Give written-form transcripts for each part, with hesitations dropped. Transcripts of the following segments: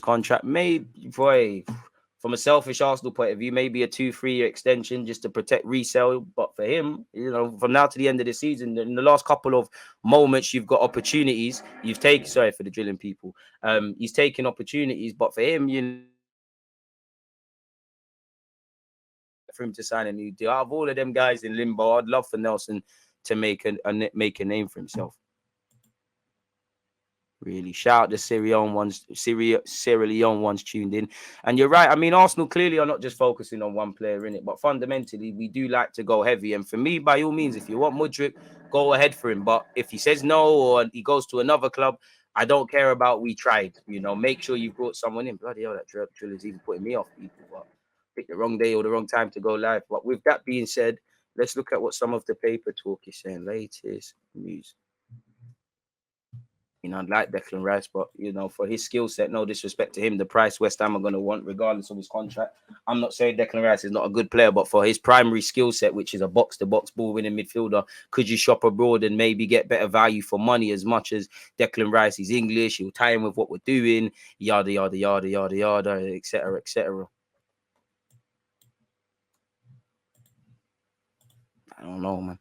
contract. Maybe, boy, from a selfish Arsenal point of view, maybe a 2-3 year extension just to protect resale. But for him, you know, from now to the end of the season, in the last couple of moments, you've got opportunities. You've taken, sorry for the drilling people. He's taken opportunities, but for him, you know, for him to sign a new deal. Out of all of them guys in limbo, I'd love for Nelson to make a name for himself. Really, shout out the Sierra Leone ones tuned in. And you're right. I mean, Arsenal clearly are not just focusing on one player in it, but fundamentally, we do like to go heavy. And for me, by all means, if you want Mudryk, go ahead for him. But if he says no or he goes to another club, I don't care about we tried. You know, make sure you brought someone in. Bloody hell, that drill is even putting me off, people. But pick the wrong day or the wrong time to go live. But with that being said, let's look at what some of the paper talk is saying. Latest news. You know, I'd like Declan Rice, but, you know, for his skill set, no disrespect to him, the price West Ham are going to want, regardless of his contract. I'm not saying Declan Rice is not a good player, but for his primary skill set, which is a box-to-box ball-winning midfielder, could you shop abroad and maybe get better value for money as much as Declan Rice? He's English, he'll tie in with what we're doing, yada, yada, yada, yada, yada, etc., etc. I don't know, man.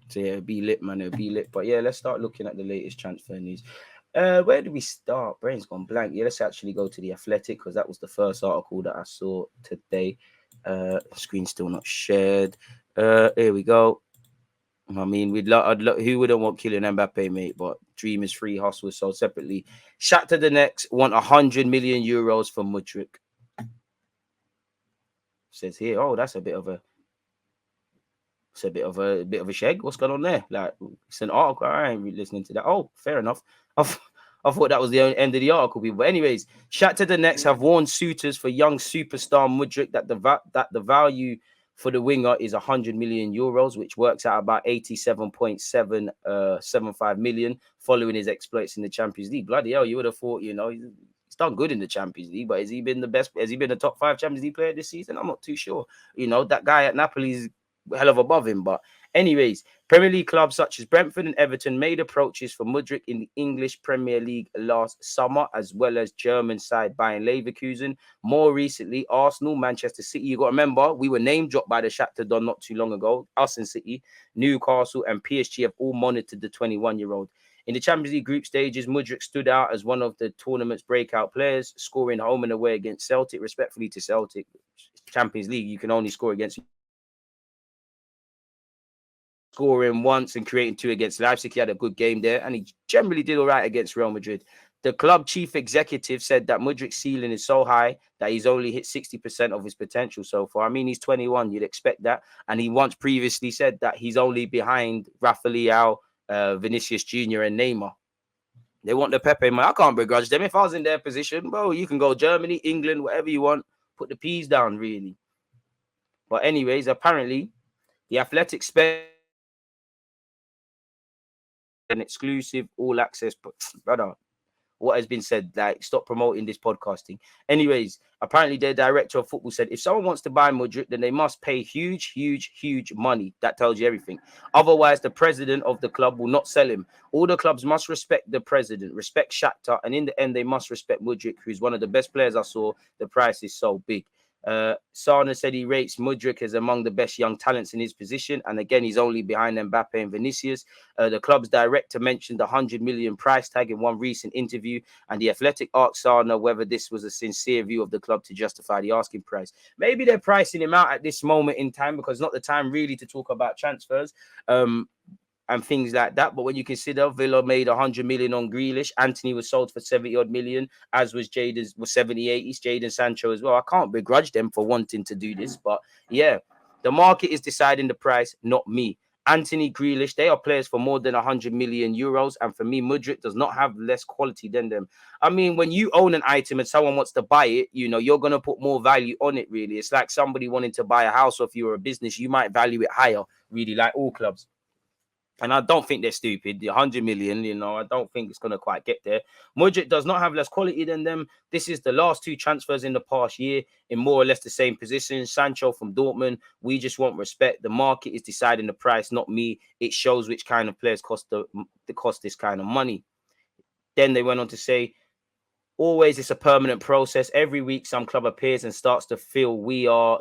So yeah, it'll be lit, man. It'll be lit. But yeah, let's start looking at the latest transfer news. Where do we start? Brain's gone blank. Yeah, let's actually go to the Athletic because that was the first article that I saw today. Screen still not shared. Here we go. I mean, who wouldn't want Kylian Mbappe, mate? But dream is free, hustle is sold separately. Shakhtar Donetsk want 100 million euros for Mudryk. Says here, oh, that's a bit of a. It's a bit of a shag. What's going on there? Like, it's an article. I ain't really listening to that. Oh, fair enough. I thought that was the end of the article, people. But anyways, Shakhtar Donetsk have warned suitors for young superstar Mudryk that the value for the winger is 100 million euros, which works out about 87.75 million following his exploits in the Champions League. Bloody hell, you would have thought, you know, he's done good in the Champions League, but has he been the best? Has he been a top 5 Champions League player this season? I'm not too sure. You know, that guy at Napoli's hell of above him. But anyways, Premier League clubs such as Brentford and Everton made approaches for Mudryk in the English Premier League last summer, as well as German side Bayern Leverkusen. More recently, Arsenal, Manchester City. You got to remember, we were name dropped by the Shakhtar Don not too long ago. Us and City, Newcastle and PSG have all monitored the 21-year-old. In the Champions League group stages, Mudryk stood out as one of the tournament's breakout players, scoring home and away against Celtic. Respectfully to Celtic, Champions League, you can only score against scoring once and creating 2 against Leipzig. He had a good game there, and he generally did all right against Real Madrid. The club chief executive said that Mudryk's ceiling is so high that he's only hit 60% of his potential so far. I mean, he's 21. You'd expect that. And he once previously said that he's only behind Rafael, Vinicius Jr. and Neymar. They want the Pepe, man. I can't begrudge them. If I was in their position, bro, you can go Germany, England, whatever you want. Put the P's down, really. But anyways, apparently, the Athletic an exclusive all access, brother. What has been said, like, stop promoting this podcasting. Anyways, apparently their director of football said if someone wants to buy Mudryk, then they must pay huge money. That tells you everything. Otherwise, the president of the club will not sell him. All the clubs must respect the president, respect Shakhtar, and in the end, they must respect Mudryk, who's one of the best players I saw. The price is so big. Sana said he rates Mudryk as among the best young talents in his position, and again, he's only behind Mbappe and Vinicius. The club's director mentioned the 100 million price tag in one recent interview, and the Athletic asked Sana whether this was a sincere view of the club to justify the asking price. Maybe they're pricing him out at this moment in time because it's not the time really to talk about transfers. And things like that. But when you consider Villa made 100 million on Grealish, Anthony was sold for 70 odd million, as was 78. It's Jadon Sancho as well. I can't begrudge them for wanting to do this, but yeah, the market is deciding the price, not me. Anthony, Grealish, they are players for more than 100 million euros, and for me, Mudryk does not have less quality than them. I mean, when you own an item and someone wants to buy it, you know, you're going to put more value on it, really. It's like somebody wanting to buy a house, or if you're a business, you might value it higher, really, like all clubs. And I don't think they're stupid. The 100 million, you know, I don't think it's going to quite get there. Mudryk does not have less quality than them. This is the last 2 transfers in the past year in more or less the same position. Sancho from Dortmund. We just want respect. The market is deciding the price, not me. It shows which kind of players cost this kind of money. Then they went on to say, Always, it's a permanent process. Every week, some club appears and starts to feel we are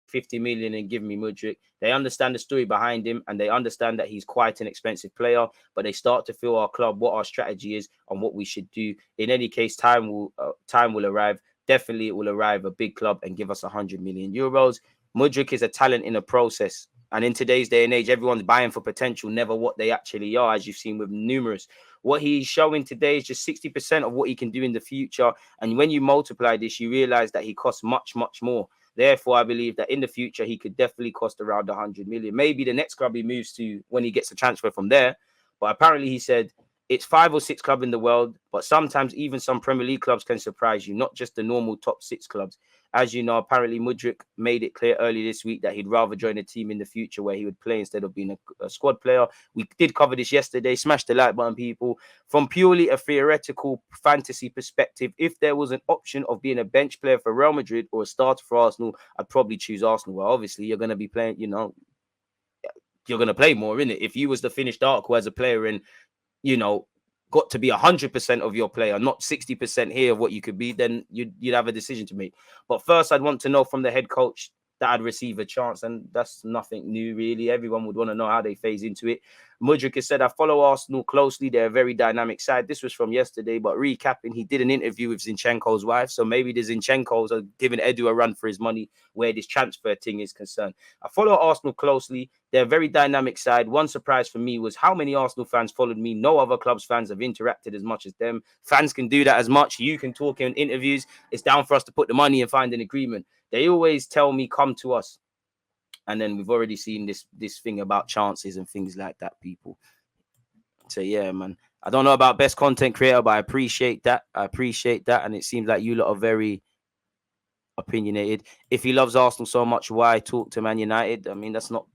50 million and give me Mudryk. They understand the story behind him and they understand that he's quite an expensive player, but they start to feel our club, what our strategy is and what we should do. In any case, time will arrive. Definitely it will arrive, a big club, and give us 100 million euros. Mudryk is a talent in a process. And in today's day and age, everyone's buying for potential, never what they actually are, as you've seen with numerous. What he's showing today is just 60% of what he can do in the future. And when you multiply this, you realize that he costs much, much more. Therefore, I believe that in the future, he could definitely cost around 100 million. Maybe the next club he moves to when he gets a transfer from there. But apparently, he said it's 5 or 6 clubs in the world, but sometimes even some Premier League clubs can surprise you, not just the normal top 6 clubs. As you know, apparently Mudryk made it clear early this week that he'd rather join a team in the future where he would play instead of being a squad player. We did cover this yesterday. Smash the like button, people. From purely a theoretical fantasy perspective, if there was an option of being a bench player for Real Madrid or a starter for Arsenal, I'd probably choose Arsenal. Well, obviously, you're going to be playing, you're going to play more, innit? If you was the finished article as a player and got to be 100% of your player, not 60% here of what you could be, then you'd have a decision to make. But first, I'd want to know from the head coach that I'd receive a chance, and that's nothing new, really. Everyone would want to know how they phase into it. Mudryk has said, I follow Arsenal closely. They're a very dynamic side. This was from yesterday, but recapping, he did an interview with Zinchenko's wife, so maybe the Zinchenko's are giving Edu a run for his money where this transfer thing is concerned. I follow Arsenal closely. They're a very dynamic side. One surprise for me was how many Arsenal fans followed me. No other club's fans have interacted as much as them. Fans can do that as much. You can talk in interviews. It's down for us to put the money and find an agreement. They always tell me, come to us. And then we've already seen this thing about chances and things like that, people. So, yeah, man. I don't know about best content creator, but I appreciate that. And it seems like you lot are very opinionated. If he loves Arsenal so much, why talk to Man United? I mean, that's not...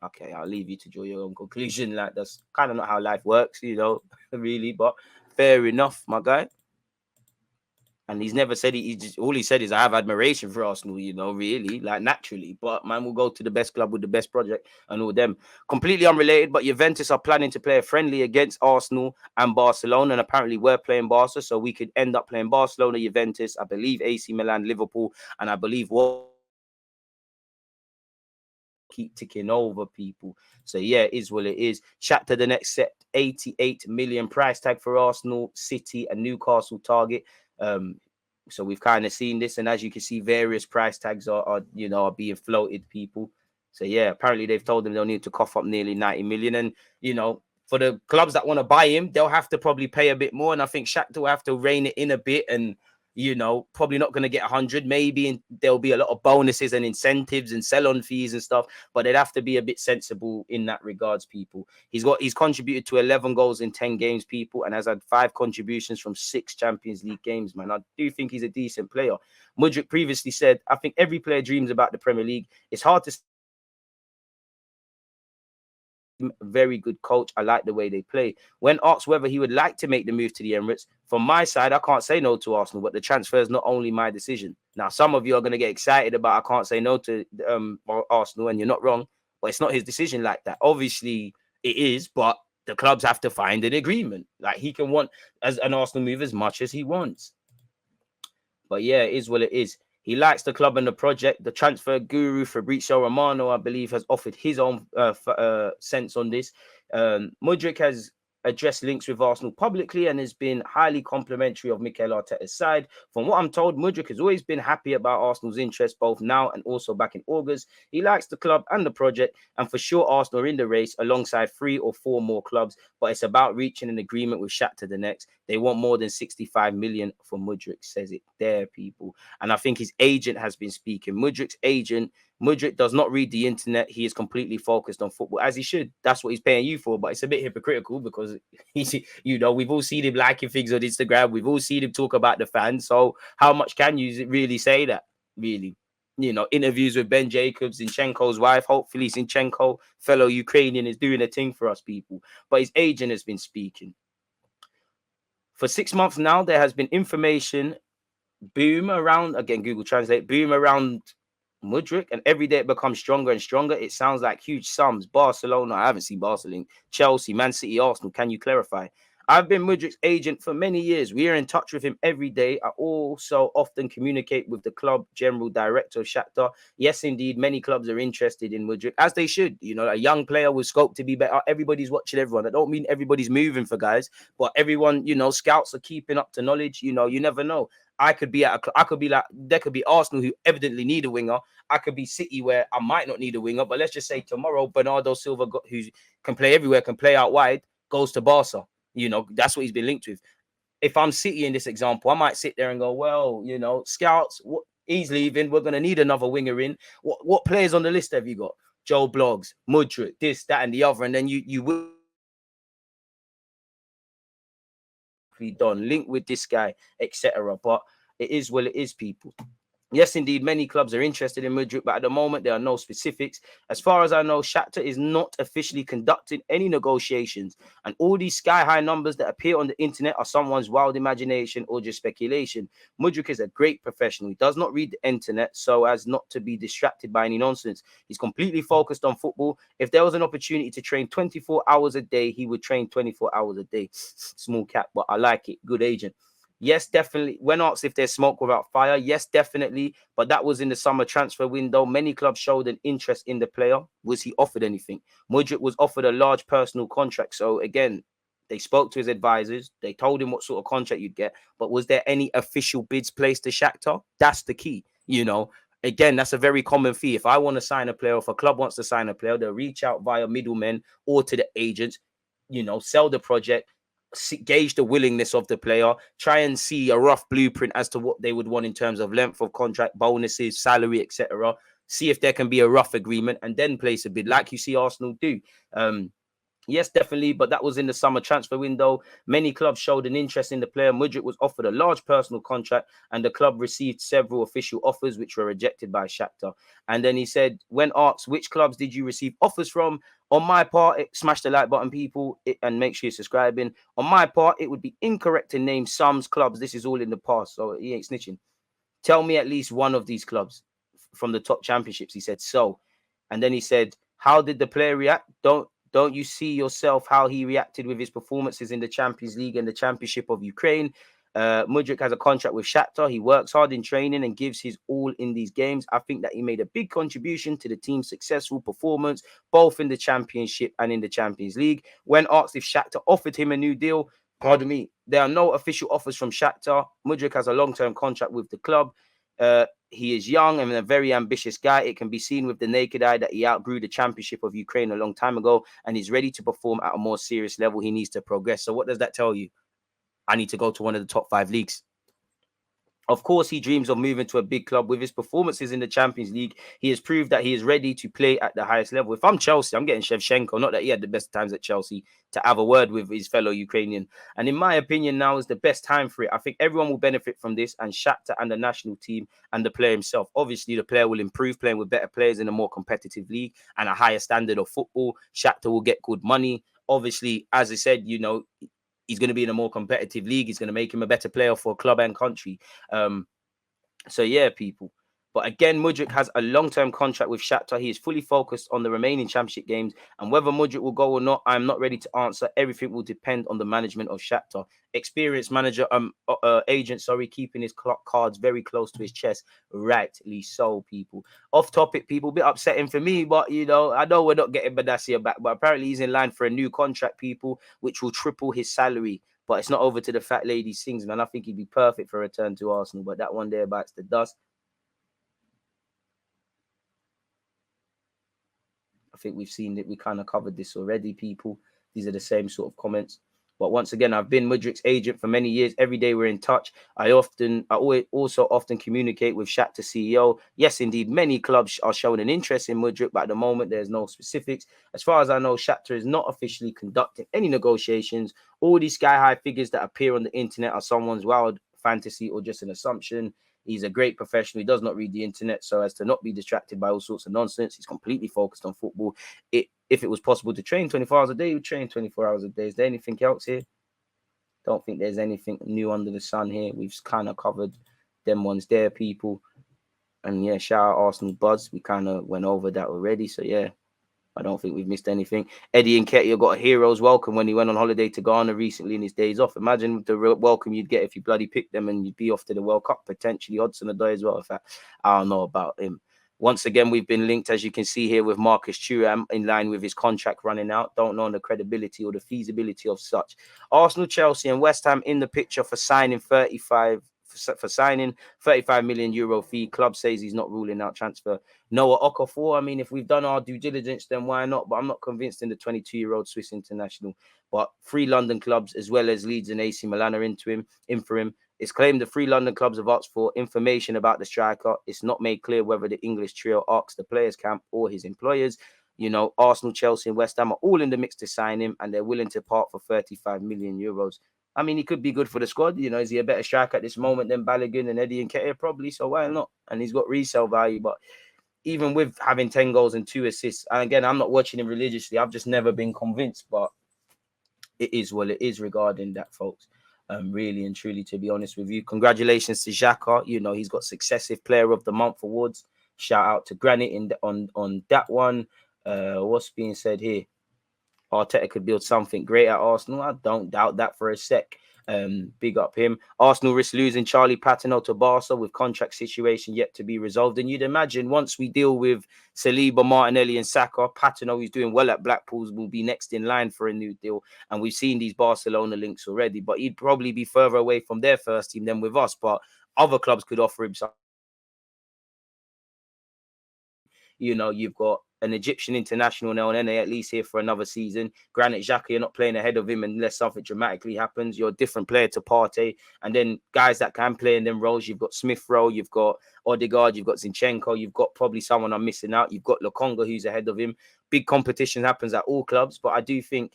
Okay, I'll leave you to draw your own conclusion. Like, that's kind of not how life works, really. But fair enough, my guy. And he's never said all he said is I have admiration for Arsenal, really, like naturally. But man will go to the best club with the best project and all them. Completely unrelated, but Juventus are planning to play a friendly against Arsenal and Barcelona. And apparently we're playing Barca, so we could end up playing Barcelona, Juventus, I believe AC Milan, Liverpool, and I believe what keep ticking over, people. So yeah, it is what it is. Chat to the next set. 88 million price tag for Arsenal, City, and Newcastle target. So we've kind of seen this, and as you can see, various price tags are being floated, people. So yeah, apparently they've told them they'll need to cough up nearly 90 million, and for the clubs that want to buy him, they'll have to probably pay a bit more, and I think Shakhtar will have to rein it in a bit, and probably not going to get 100. Maybe there'll be a lot of bonuses and incentives and sell-on fees and stuff, but they'd have to be a bit sensible in that regards, people. He's contributed to 11 goals in 10 games, people, and has had 5 contributions from 6 Champions League games, man. I do think he's a decent player. Mudryk previously said, I think every player dreams about the Premier League. It's hard to... Very good coach. I like the way they play. When asked whether he would like to make the move to the Emirates, from my side, I can't say no to Arsenal, but the transfer is not only my decision. Now, some of you are going to get excited about I can't say no to Arsenal, and you're not wrong, but it's not his decision like that. Obviously, it is, but the clubs have to find an agreement. Like, he can want as an Arsenal move as much as he wants. But yeah, it is what it is. He likes the club and the project. The transfer guru Fabrizio Romano, I believe, has offered his own sense on this. Mudryk has addressed links with Arsenal publicly and has been highly complimentary of Mikel Arteta's side. From what I'm told, Mudryk has always been happy about Arsenal's interest, both now and also back in August. He likes the club and the project, and for sure Arsenal are in the race alongside 3 or 4 more clubs, but it's about reaching an agreement with Shakhtar Donetsk. They want more than 65 million for Mudryk, says it there, people. And I think his agent has been speaking. Mudryk does not read the internet. He is completely focused on football, as he should. That's what he's paying you for. But it's a bit hypocritical because we've all seen him liking things on Instagram. We've all seen him talk about the fans. So how much can you really say that? Really, interviews with Ben Jacobs, Zinchenko's wife. Hopefully, Zinchenko, fellow Ukrainian, is doing a thing for us, people. But his agent has been speaking. For 6 months now, there has been information boom around, again, Google Translate, boom around Mudryk, and every day it becomes stronger and stronger. It sounds like huge sums. Barcelona, I haven't seen Barcelona, Chelsea, Man City, Arsenal. Can you clarify? I've been Mudryk's agent for many years. We are in touch with him every day. I also often communicate with the club general director of Shakhtar. Yes, indeed, many clubs are interested in Mudryk, as they should. You know, a young player with scope to be better. Everybody's watching everyone. I don't mean everybody's moving for guys, but everyone, you know, scouts are keeping up to knowledge. You know, you never know. I could be I could be like, there could be Arsenal who evidently need a winger. I could be City where I might not need a winger, but let's just say tomorrow Bernardo Silva, who can play everywhere, can play out wide, goes to Barca. You know, that's what he's been linked with. If I'm City in this example, I might sit there and go, well, you know, scouts, he's leaving. We're going to need another winger in. What players on the list have you got? Joe Bloggs, Mudryk, this, that, and the other. And then you will be done, link with this guy, etc. But it is, well, it is, people. Yes, indeed, many clubs are interested in Mudryk, but at the moment, there are no specifics. As far as I know, Shakhtar is not officially conducting any negotiations, and all these sky-high numbers that appear on the internet are someone's wild imagination or just speculation. Mudryk is a great professional. He does not read the internet so as not to be distracted by any nonsense. He's completely focused on football. If there was an opportunity to train 24 hours a day, he would train 24 hours a day. Small cap, but I like it. Good agent. Yes, definitely. When asked if there's smoke without fire, yes, definitely. But that was in the summer transfer window. Many clubs showed an interest in the player. Was he offered anything? Mudryk was offered a large personal contract. So again, they spoke to his advisors. They told him what sort of contract you'd get. But was there any official bids placed to Shakhtar? That's the key. You know, again, that's a very common fee. If I want to sign a player, if a club wants to sign a player, they'll reach out via middlemen or to the agents, you know, sell the project, gauge the willingness of the player, try and see a rough blueprint as to what they would want in terms of length of contract, bonuses, salary, etc. See if there can be a rough agreement and then place a bid like you see Arsenal do. Yes, definitely, but that was in the summer transfer window. Many clubs showed an interest in the player. Mudryk was offered a large personal contract, and the club received several official offers, which were rejected by Shakhtar. And then he said, when asked which clubs did you receive offers from, on my part, smash the like button, people, and make sure you're subscribing. On my part, it would be incorrect to name some clubs. This is all in the past, so he ain't snitching. Tell me at least one of these clubs from the top championships. He said so, and then he said, how did the player react? Don't you see yourself how he reacted with his performances in the Champions League and the Championship of Ukraine? Mudryk has a contract with Shakhtar. He works hard in training and gives his all in these games. I think that he made a big contribution to the team's successful performance, both in the Championship and in the Champions League. When asked if Shakhtar offered him a new deal, pardon me, there are no official offers from Shakhtar. Mudryk has a long-term contract with the club. He is young and a very ambitious guy. It can be seen with the naked eye that he outgrew the Championship of Ukraine a long time ago and he's ready to perform at a more serious level. He needs to progress. So what does that tell you? I need to go to one of the top 5 leagues. Of course, he dreams of moving to a big club. With his performances in the Champions League, he has proved that he is ready to play at the highest level. If I'm Chelsea, I'm getting Shevchenko. Not that he had the best times at Chelsea, to have a word with his fellow Ukrainian. And in my opinion, now is the best time for it. I think everyone will benefit from this, and Shakhtar and the national team and the player himself. Obviously, the player will improve playing with better players in a more competitive league and a higher standard of football. Shakhtar will get good money. Obviously, as I said, you know, he's going to be in a more competitive league. It's going to make him a better player for club and country. So yeah, people. But again, Mudryk has a long-term contract with Shakhtar. He is fully focused on the remaining championship games. And whether Mudryk will go or not, I'm not ready to answer. Everything will depend on the management of Shakhtar. Experienced manager, agent, keeping his cards very close to his chest. Rightly so, people. Off topic, people. A bit upsetting for me, but, you know, I know we're not getting Badassia back. But apparently he's in line for a new contract, people, which will triple his salary. But it's not over to the fat lady sings, man. I think he'd be perfect for a return to Arsenal. But that one there bites the dust. I think we've seen that we kind of covered this already, people. These are the same sort of comments. But once again, I've been Mudryk's agent for many years. Every day we're in touch. I also often communicate with Shakhtar CEO. Yes, indeed, many clubs are showing an interest in Mudryk, but at the moment there's no specifics. As far as I know, Shakhtar is not officially conducting any negotiations. All these sky-high figures that appear on the internet are someone's wild fantasy or just an assumption. He's a great professional. He does not read the internet so as to not be distracted by all sorts of nonsense. He's completely focused on football. If it was possible to train 24 hours a day, he would train 24 hours a day. Is there anything else here? Don't think there's anything new under the sun here. We've kind of covered them ones there, people. And yeah, shout out Arsenal Buds. We kind of went over that already. So yeah. I don't think we've missed anything. Eddie Nketiah got a hero's welcome when he went on holiday to Ghana recently in his days off. Imagine the welcome you'd get if you bloody picked them and you'd be off to the World Cup, potentially. Hudson-Odoi as well. In fact, I don't know about him. Once again, we've been linked, as you can see here, with Marcus Thuram in line with his contract running out. Don't know the credibility or the feasibility of such. Arsenal, Chelsea and West Ham in the picture for signing 35 million euro fee. Club says he's not ruling out transfer. Noah Okafor, I mean, if we've done our due diligence, then why not? But I'm not convinced in the 22-year-old Swiss international. But 3 London clubs, as well as Leeds and AC Milan, are in for him. It's claimed the 3 London clubs have asked for information about the striker. It's not made clear whether the English trio asks the players' camp or his employers. You know, Arsenal, Chelsea and West Ham are all in the mix to sign him, and they're willing to part for 35 million euros. I mean, he could be good for the squad. You know, is he a better striker at this moment than Balogun and Eddie Nketiah? Probably, so why not? And he's got resale value, but even with having 10 goals and 2 assists, and again, I'm not watching him religiously. I've just never been convinced, but it is what it is regarding that, folks. Really and truly, to be honest with you. Congratulations to Xhaka. You know, he's got Successive Player of the Month awards. Shout out to Granite on that one. What's being said here? Arteta could build something great at Arsenal. I don't doubt that for a sec. Big up him. Arsenal risk losing Charlie Patino to Barca with contract situation yet to be resolved. And you'd imagine once we deal with Saliba, Martinelli and Saka, Patino, who's doing well at Blackpool, will be next in line for a new deal. And we've seen these Barcelona links already, but he'd probably be further away from their first team than with us. But other clubs could offer him something. You know, you've got an Egyptian international now, and at least here for another season. Granit Xhaka, you're not playing ahead of him unless something dramatically happens. You're a different player to Partey. And then guys that can play in them roles, you've got Smith Rowe, you've got Odegaard, you've got Zinchenko, you've got probably someone I'm missing out. You've got Lokonga, who's ahead of him. Big competition happens at all clubs, but I do think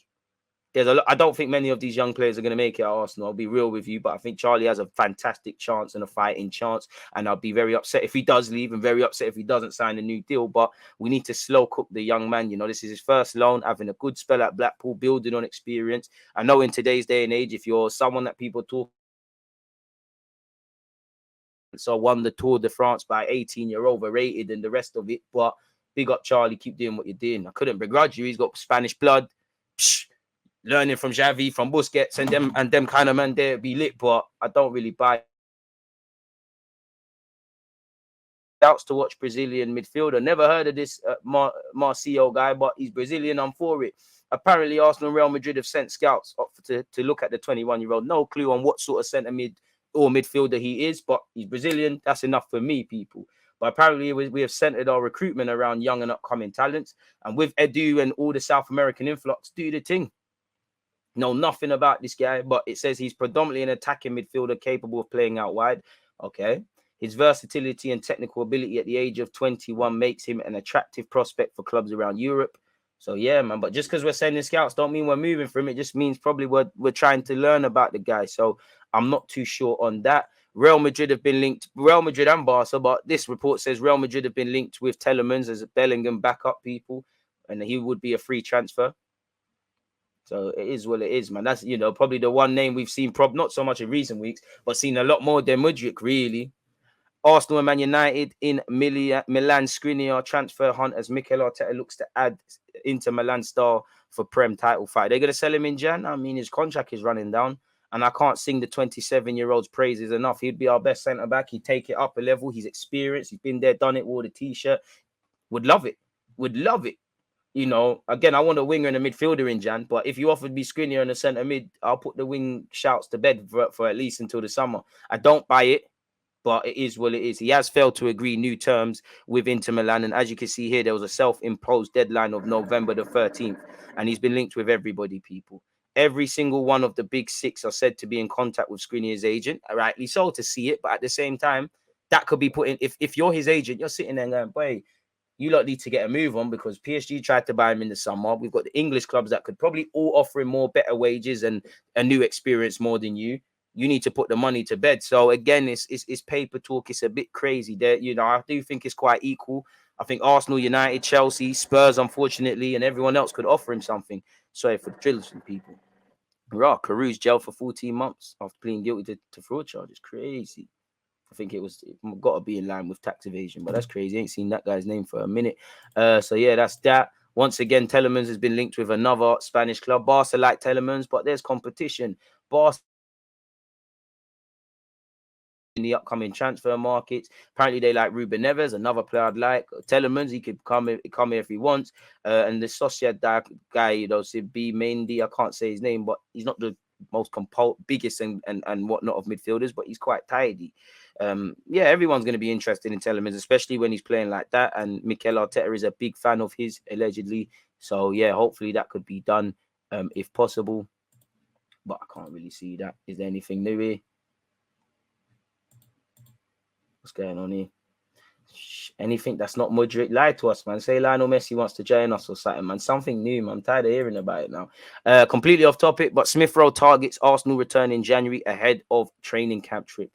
I don't think many of these young players are going to make it at Arsenal. I'll be real with you, but I think Charlie has a fantastic chance and a fighting chance. And I'll be very upset if he does leave and very upset if he doesn't sign a new deal. But we need to slow cook the young man. You know, this is his first loan, having a good spell at Blackpool, building on experience. I know in today's day and age, if you're someone that people talk, so won the Tour de France by 18, you're overrated and the rest of it. But big up Charlie, keep doing what you're doing. I couldn't begrudge you. He's got Spanish blood. Psh, learning from Xavi, from Busquets, and them kind of man there be lit, but I don't really buy. Doubts to watch Brazilian midfielder. Never heard of this Marcio guy, but he's Brazilian. I'm for it. Apparently, Arsenal and Real Madrid have sent scouts up to look at the 21-year-old. No clue on what sort of centre mid or midfielder he is, but he's Brazilian. That's enough for me, people. But apparently, we have centered our recruitment around young and upcoming talents. And with Edu and all the South American influx, do the thing. Know nothing about this guy, but it says he's predominantly an attacking midfielder capable of playing out wide. Okay. His versatility and technical ability at the age of 21 makes him an attractive prospect for clubs around Europe. So, yeah, man. But just because we're sending scouts don't mean we're moving for him. It just means probably we're trying to learn about the guy. So I'm not too sure on that. Real Madrid have been linked, Real Madrid and Barca, but this report says Real Madrid have been linked with Telemans as a Bellingham backup people, and he would be a free transfer. So it is what it is, man. That's, you know, probably the one name we've seen, not so much in recent weeks, but seen a lot more than Mudryk, really. Arsenal and Man United in Milan Skriniar transfer hunt as Mikel Arteta looks to add Inter Milan star for Prem title fight. They're going to sell him in Jan. I mean, his contract is running down, and I can't sing the 27-year-old's praises enough. He'd be our best centre-back. He'd take it up a level. He's experienced. He's been there, done it, wore the T-shirt. Would love it. Would love it. You know, again, I want a winger and a midfielder in Jan, but if you offered me Skriniar and a centre mid, I'll put the wing shouts to bed for at least until the summer. I don't buy it, but it is what it is. He has failed to agree new terms with Inter Milan, and as you can see here, there was a self-imposed deadline of November the 13th, and he's been linked with everybody, people. Every single one of the big six are said to be in contact with Skriniar's agent, rightly so to see it, but at the same time, that could be put in. If you're his agent, you're sitting there going, boy, you lot need to get a move on because PSG tried to buy him in the summer. We've got the English clubs that could probably all offer him more better wages and a new experience more than you. You need to put the money to bed. So again, it's paper talk. It's a bit crazy there. You know, I do think it's quite equal. I think Arsenal, United, Chelsea, Spurs, unfortunately, and everyone else could offer him something. Sorry for the drillers from people. Raw, Caru's jail for 14 months after pleading guilty to fraud charges. Crazy. I think it got to be in line with tax evasion, but that's crazy. I ain't seen that guy's name for a minute. So yeah, that's that. Once again, Telemans has been linked with another Spanish club. Barca like Telemans, but there's competition. Barca in the upcoming transfer markets. Apparently, they like Ruben Neves, another player I'd like. Telemans, he could come here if he wants. And the Sociedad guy, you know, B Mendy, I can't say his name, but he's not the most biggest and whatnot of midfielders, but he's quite tidy. Yeah, everyone's going to be interested in Telemans, especially when he's playing like that. And Mikel Arteta is a big fan of his, allegedly. So yeah, hopefully that could be done if possible. But I can't really see that. Is there anything new here? What's going on here? Anything that's not Mudryk, lie to us, man. Say Lionel Messi wants to join us or something, man. Something new, man. I'm tired of hearing about it now. Completely off topic, but Smith Rowe targets Arsenal return in January ahead of training camp trip.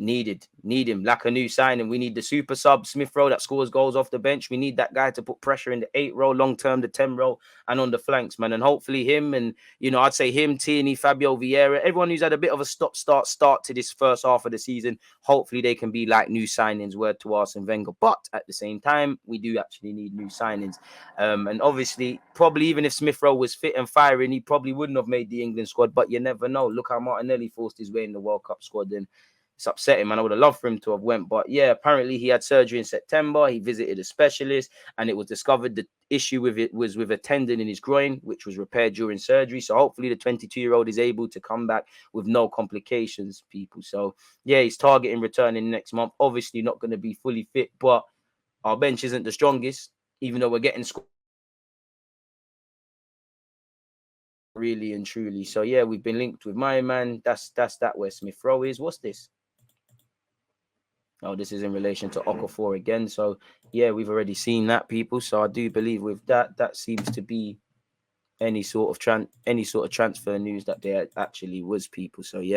Need him like a new signing. We need the super sub Smith Rowe that scores goals off the bench. We need that guy to put pressure in the 8 row, long term, the 10 row, and on the flanks, man. And hopefully him and, you know, I'd say him, Tierney, Fabio Vieira, everyone who's had a bit of a start to this first half of the season, hopefully they can be like new signings, word to Arsene Wenger. But at the same time, we do actually need new signings. And obviously, probably even if Smith Rowe was fit and firing, he probably wouldn't have made the England squad. But you never know. Look how Martinelli forced his way in the World Cup squad. And it's upsetting, man. I would have loved for him to have went. But yeah, apparently he had surgery in September. He visited a specialist and it was discovered the issue with it was with a tendon in his groin, which was repaired during surgery. So hopefully the 22-year-old is able to come back with no complications, people. So yeah, he's targeting returning next month. Obviously not going to be fully fit, but our bench isn't the strongest, even though we're getting really and truly. So yeah, we've been linked with my man. That's that where Smith Rowe is. What's this? Oh, this is in relation to Okafor again. So, yeah, we've already seen that, people. So I do believe with that seems to be any sort of transfer news that there actually was, people. So, yeah.